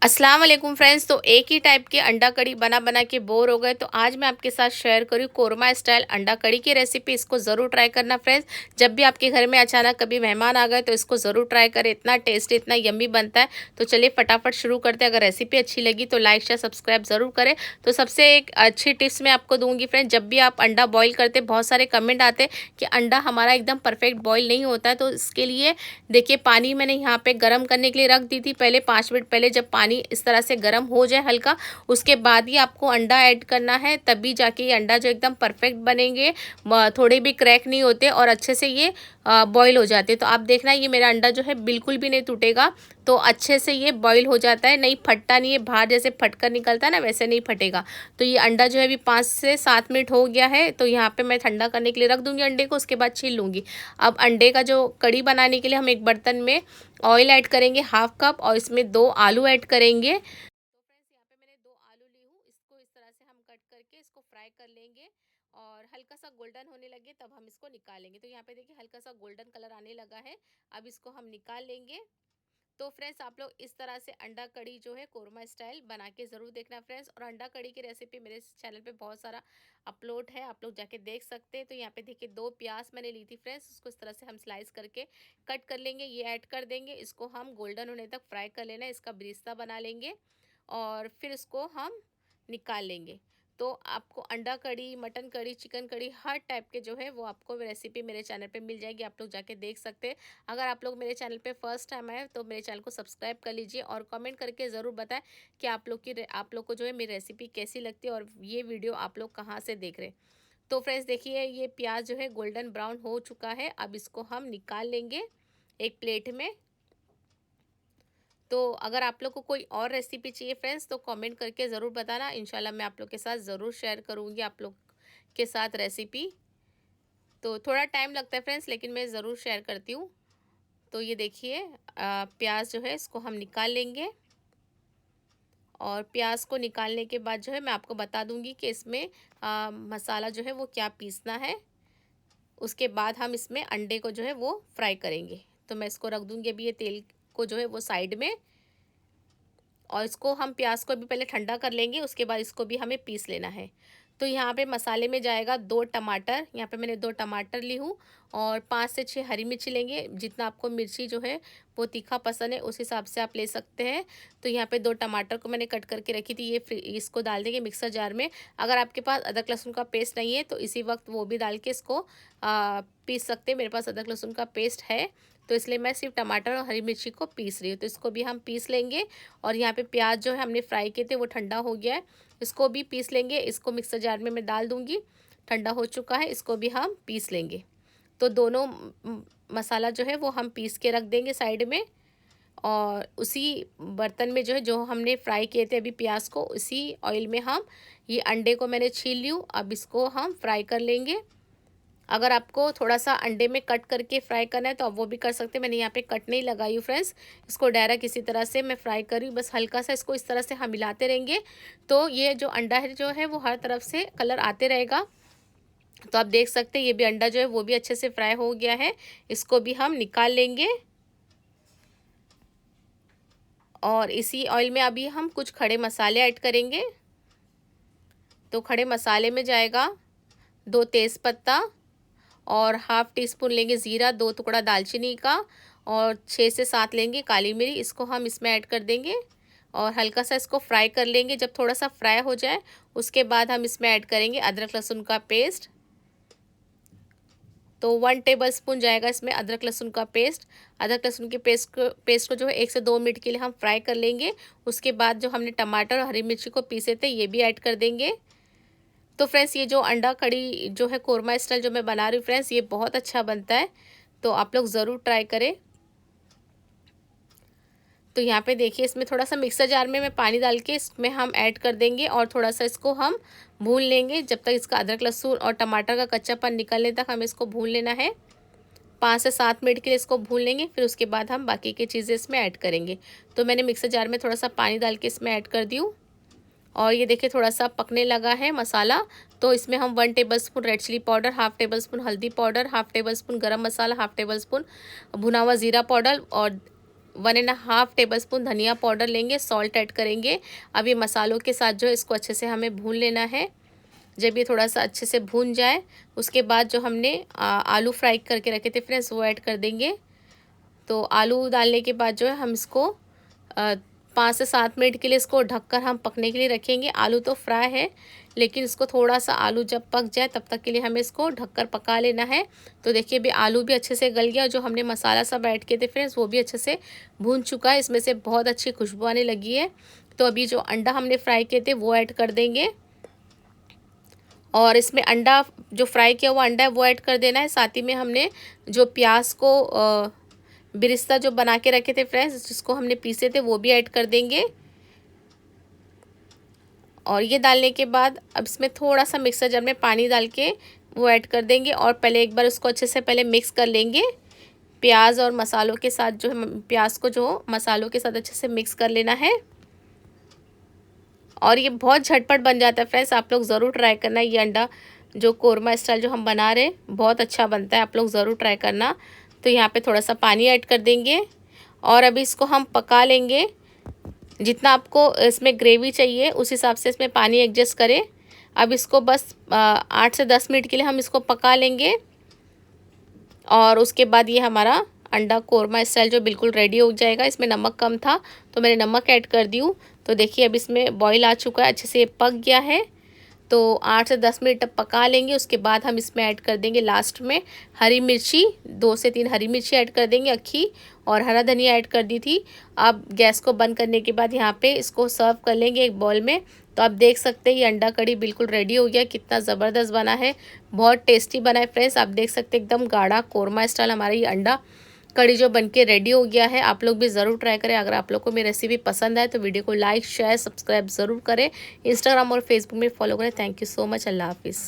अस्सलाम वालेकुम फ्रेंड्स। तो एक ही टाइप की अंडा कड़ी बना बना के बोर हो गए, तो आज मैं आपके साथ शेयर करूँ कोरमा स्टाइल अंडा कड़ी की रेसिपी। इसको ज़रूर ट्राई करना फ्रेंड्स। जब भी आपके घर में अचानक कभी मेहमान आ गए तो इसको ज़रूर ट्राई करें। इतना टेस्टी, इतना यम्मी बनता है। तो चलिए फटाफट शुरू करते हैं। अगर रेसिपी अच्छी लगी तो लाइक शेयर सब्सक्राइब ज़रूर करें। तो सबसे एक अच्छी टिप्स मैं आपको दूंगी फ्रेंड्स। जब भी आप अंडा बॉईल करते, बहुत सारे कमेंट आते कि अंडा हमारा एकदम परफेक्ट बॉईल नहीं होता है। तो इसके लिए देखिए, पानी मैंने यहाँ पे गर्म करने के लिए रख दी थी पहले 5 मिनट पहले। जब पानी इस तरह से गर्म हो जाए हल्का, उसके बाद ही आपको अंडा ऐड करना है, तभी जाके ये अंडा जो एकदम परफेक्ट बनेंगे। थोड़े भी क्रैक नहीं होते और अच्छे से ये बॉईल हो जाते। तो आप देखना, ये मेरा अंडा जो है बिल्कुल भी नहीं टूटेगा। तो अच्छे से ये बॉईल हो जाता है, नहीं फटता नहीं है। बाहर जैसे फटकर निकलता है ना, वैसे नहीं फटेगा। तो ये अंडा जो है अभी 5 से 7 मिनट हो गया है। तो यहाँ पे मैं ठंडा करने के लिए रख दूंगी अंडे को, उसके बाद छील लूँगी। अब अंडे का जो कड़ी बनाने के लिए हम एक बर्तन में ऑयल ऐड करेंगे 1/2 कप, और इसमें 2 आलू ऐड करेंगे। तो फ्रेंड्स, यहाँ पे मैंने 2 आलू ली हूँ। इसको इस तरह से हम कट करके इसको फ्राई कर लेंगे, और हल्का सा गोल्डन होने लगे तब हम इसको निकालेंगे। तो यहाँ पे देखिए हल्का सा गोल्डन कलर आने लगा है। अब इसको हम निकाल लेंगे। तो फ्रेंड्स, आप लोग इस तरह से अंडा कड़ी जो है कोरमा स्टाइल बना के ज़रूर देखना फ्रेंड्स। और अंडा कड़ी की रेसिपी मेरे चैनल पे बहुत सारा अपलोड है, आप लोग जाके देख सकते हैं। तो यहाँ पे देखिए 2 प्याज मैंने ली थी फ्रेंड्स, उसको इस तरह से हम स्लाइस करके कट कर लेंगे। ये ऐड कर देंगे, इसको हम गोल्डन होने तक फ्राई कर लेना है। इसका ब्रिस्ता बना लेंगे और फिर इसको हम निकाल लेंगे। तो आपको अंडा कड़ी, मटन कड़ी, चिकन कड़ी, हर टाइप के जो है वो आपको रेसिपी मेरे चैनल पे मिल जाएगी, आप लोग जाके देख सकते हैं। अगर आप लोग मेरे चैनल पे फर्स्ट टाइम आए तो मेरे चैनल को सब्सक्राइब कर लीजिए, और कमेंट करके ज़रूर बताएं कि आप लोग को जो है मेरी रेसिपी कैसी लगती है और ये वीडियो आप लोग कहाँ से देख रहे हैं। तो फ्रेंड्स देखिए, ये प्याज जो है गोल्डन ब्राउन हो चुका है। अब इसको हम निकाल लेंगे एक प्लेट में। तो अगर आप लोग को कोई और रेसिपी चाहिए फ्रेंड्स, तो कमेंट करके ज़रूर बताना। इंशाल्लाह मैं आप लोग के साथ ज़रूर शेयर करूँगी आप लोग के साथ रेसिपी। तो थोड़ा टाइम लगता है फ्रेंड्स, लेकिन मैं ज़रूर शेयर करती हूँ। तो ये देखिए, प्याज जो है इसको हम निकाल लेंगे, और प्याज को निकालने के बाद जो है मैं आपको बता दूंगी कि इसमें मसाला जो है वो क्या पीसना है। उसके बाद हम इसमें अंडे को जो है वो फ्राई करेंगे। तो मैं इसको रख दूंगी अभी, ये तेल को जो है वो साइड में। और इसको हम प्याज को भी पहले ठंडा कर लेंगे, उसके बाद इसको भी हमें पीस लेना है। तो यहाँ पे मसाले में जाएगा 2 टमाटर। यहाँ पे मैंने 2 टमाटर ली हूँ, और 5 से 6 हरी मिर्ची लेंगे। जितना आपको मिर्ची जो है वो तीखा पसंद है, उस हिसाब से आप ले सकते हैं। तो यहाँ पे 2 टमाटर को मैंने कट करके रखी थी, ये इसको डाल देंगे मिक्सर जार में। अगर आपके पास अदरक लहसुन का पेस्ट नहीं है तो इसी वक्त वो भी डाल के इसको पीस सकते हैं। मेरे पास अदरक लहसुन का पेस्ट है, तो इसलिए मैं सिर्फ टमाटर और हरी मिर्ची को पीस रही हूँ। तो इसको भी हम पीस लेंगे। और यहाँ पे प्याज जो है हमने फ्राई किए थे वो ठंडा हो गया है, इसको भी पीस लेंगे। इसको मिक्सर जार में मैं डाल दूँगी, ठंडा हो चुका है, इसको भी हम पीस लेंगे। तो दोनों मसाला जो है वो हम पीस के रख देंगे साइड में। और उसी बर्तन में जो है, जो हमने फ्राई किए थे अभी प्याज को, उसी ऑयल में हम ये अंडे को मैंने छील ली हूँ। अब इसको हम फ्राई कर लेंगे। अगर आपको थोड़ा सा अंडे में कट करके फ्राई करना है तो आप वो भी कर सकते हैं। मैंने यहाँ पे कट नहीं लगाई हूँ फ्रेंड्स, इसको डायरेक्ट इसी तरह से मैं फ्राई करी हूँ। बस हल्का सा इसको इस तरह से हम मिलाते रहेंगे, तो ये जो अंडा है जो है वो हर तरफ से कलर आते रहेगा। तो आप देख सकते हैं ये भी अंडा जो है वो भी अच्छे से फ्राई हो गया है। इसको भी हम निकाल लेंगे। और इसी ऑयल में अभी हम कुछ खड़े मसाले ऐड करेंगे। तो खड़े मसाले में जाएगा 2 तेज़पत्ता, और 1/2 टी-स्पून लेंगे ज़ीरा, 2 टुकड़ा दालचीनी का, और 6 से 7 लेंगे काली मिर्च। इसको हम इसमें ऐड कर देंगे और हल्का सा इसको फ्राई कर लेंगे। जब थोड़ा सा फ्राई हो जाए उसके बाद हम इसमें ऐड करेंगे अदरक लहसुन का पेस्ट। तो 1 टेबलस्पून जाएगा इसमें अदरक लहसुन का पेस्ट। अदरक लहसुन के पेस्ट को जो है 1 से 2 मिनट के लिए हम फ्राई कर लेंगे। उसके बाद जो हमने टमाटर और हरी मिर्ची को पीसे थे ये भी ऐड कर देंगे। तो फ्रेंड्स, ये जो अंडा कड़ी जो है कोरमा स्टाइल जो मैं बना रही हूँ फ्रेंड्स, ये बहुत अच्छा बनता है। तो आप लोग ज़रूर ट्राई करें। तो यहाँ पे देखिए, इसमें थोड़ा सा मिक्सर जार में मैं पानी डाल के इसमें हम ऐड कर देंगे, और थोड़ा सा इसको हम भून लेंगे जब तक इसका अदरक लहसुन और टमाटर का कच्चापन निकलने तक हमें इसको भून लेना है। 5 से 7 मिनट के लिए इसको भून लेंगे, फिर उसके बाद हम बाकी की चीज़ें इसमें ऐड करेंगे। तो मैंने मिक्सर जार में थोड़ा सा पानी डाल के इसमें ऐड कर दी हूँ। और ये देखिए थोड़ा सा पकने लगा है मसाला। तो इसमें हम 1 tablespoon red chilli powder, 1/2 tablespoon हल्दी powder, 1/2 tablespoon garam masala, 1/2 tablespoon भुना हुआ ज़ीरा पाउडर, और 1.5 टेबलस्पून धनिया पाउडर लेंगे, सॉल्ट ऐड करेंगे। अब ये मसालों के साथ जो है इसको अच्छे से हमें भून लेना है। जब ये थोड़ा सा अच्छे से भून जाए उसके बाद जो हमने आलू फ्राई करके रखे थे फ्रेंड्स वो ऐड कर देंगे। तो आलू डालने के बाद जो है हम इसको 5 से 7 मिनट के लिए इसको ढककर हम पकने के लिए रखेंगे। आलू तो फ्राई है लेकिन इसको थोड़ा सा आलू जब पक जाए तब तक के लिए हमें इसको ढककर पका लेना है। तो देखिए अभी आलू भी अच्छे से गल गया, जो हमने मसाला सब ऐड किए थे फ्रेंड्स वो भी अच्छे से भून चुका है। इसमें से बहुत अच्छी खुशबू आने लगी है। तो अभी जो अंडा हमने फ्राई किए थे वो ऐड कर देंगे और इसमें अंडा जो फ्राई किया हुआ अंडा है वो ऐड कर देना है। साथ ही में हमने जो प्याज को बिरिस्ता जो बना के रखे थे फ्रेंड्स, जिसको हमने पीसे थे, वो भी ऐड कर देंगे। और ये डालने के बाद अब इसमें थोड़ा सा मिक्सर जार में पानी डाल के वो ऐड कर देंगे और पहले एक बार उसको अच्छे से पहले मिक्स कर लेंगे प्याज और मसालों के साथ। जो है प्याज को जो मसालों के साथ अच्छे से मिक्स कर लेना है और ये बहुत झटपट बन जाता है फ्रेंड्स। आप लोग ज़रूर ट्राई करना। ये अंडा जो कोरमा स्टाइल जो हम बना रहे हैं बहुत अच्छा बनता है, आप लोग ज़रूर ट्राई करना। तो यहाँ पे थोड़ा सा पानी ऐड कर देंगे और अभी इसको हम पका लेंगे। जितना आपको इसमें ग्रेवी चाहिए उस हिसाब से इसमें पानी एडजस्ट करें। अब इसको बस 8 से 10 मिनट के लिए हम इसको पका लेंगे और उसके बाद ये हमारा अंडा कोरमा स्टाइल जो बिल्कुल रेडी हो जाएगा। इसमें नमक कम था तो मैंने नमक ऐड कर दी हूँ। तो देखिए अब इसमें बॉईल आ चुका है, अच्छे से पक गया है। तो 8 से 10 मिनट तक पका लेंगे। उसके बाद हम इसमें ऐड कर देंगे लास्ट में हरी मिर्ची, 2 से 3 हरी मिर्ची ऐड कर देंगे अक्खी, और हरा धनिया ऐड कर दी थी। अब गैस को बंद करने के बाद यहाँ पे इसको सर्व कर लेंगे एक बाउल में। तो आप देख सकते हैं ये अंडा कड़ी बिल्कुल रेडी हो गया। कितना ज़बरदस्त बना है, बहुत टेस्टी बना है फ्रेंड्स। आप देख सकते हैं एकदम गाढ़ा कोरमा स्टाइल हमारा ये अंडा कड़ी जो बनके रेडी हो गया है। आप लोग भी ज़रूर ट्राई करें। अगर आप लोग को मेरी रेसिपी पसंद आए तो वीडियो को लाइक शेयर सब्सक्राइब ज़रूर करें। इंस्टाग्राम और फेसबुक में फॉलो करें। Thank you so much. अल्लाह हाफिज़।